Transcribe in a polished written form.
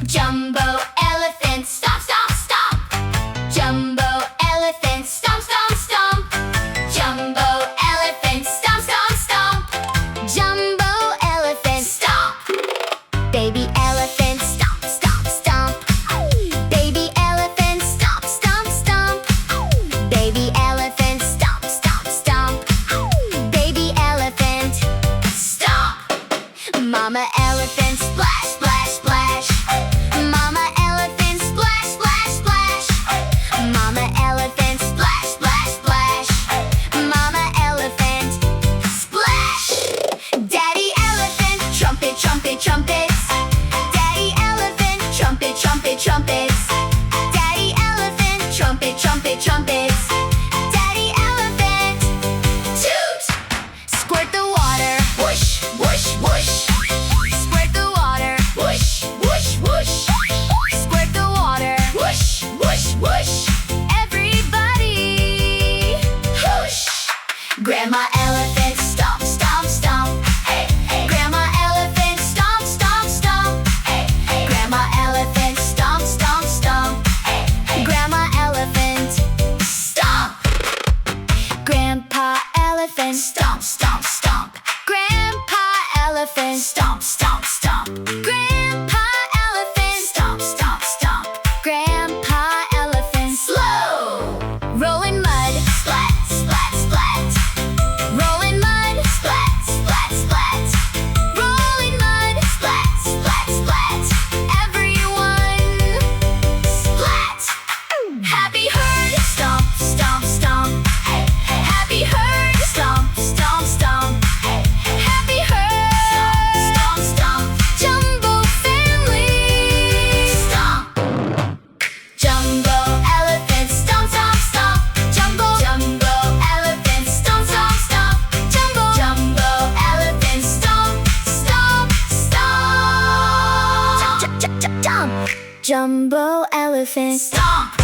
Jumbo elephant, stomp, stomp, stomp. Jumbo elephant, stomp, stomp, stomp. Jumbo elephant, stomp, stomp, stomp. Jumbo elephant, stomp. Baby elephant, stomp, stomp, stomp. Baby elephant, stomp, stomp, stomp. Baby elephant, stomp, stomp, stomp. Baby elephant, stomp. Mama elephant, splash, splash, splash. Mama elephant, splash, splash, splash. Mama elephant, splash, splash, splash. Mama elephant, splash. Daddy elephant, trumpet, trumpet, trumpets. Daddy elephant, trumpet, trumpet, trumpets. Daddy elephant, trumpet, trumpet, trumpets. Daddy elephant, toot. Squirt the water, whoosh, whoosh, whoosh. Squirt the water, whoosh, whoosh, whoosh. Squirt the water, whoosh, whoosh, whoosh. Everybody, whoosh. Grandma elephant, stomp, stomp, stomp. Hey, hey. Grandma elephant, stomp, stomp, stomp. Hey, hey. Grandma elephant, stomp, stomp, stomp. Hey, hey. Grandma elephant, stomp. Grandpa elephant, stomp, stomp, stomp. Grandpa elephant, stomp, stomp, stomp. Grandpa elephant, stomp, stomp, stomp. Grandpa elephant, slow. Rolling mud, splat, splat, splat. Rolling mud, splat, splat, splat. Rolling mud, splat, splat, splat. Everyone, splat. Happy herd, stomp, stomp, stomp. Hey, hey. Happy herd, stomp, stomp, stomp. Hey, hey. Happy herd, stomp, stomp. Jumbo family, stomp. Jumbo elephant, stomp, stomp, stomp. Jumbo, jumbo elephant, stomp, stomp, stomp. Jumbo, jumbo elephant, stomp, stomp, stomp. Jump. Jumbo elephant, stomp.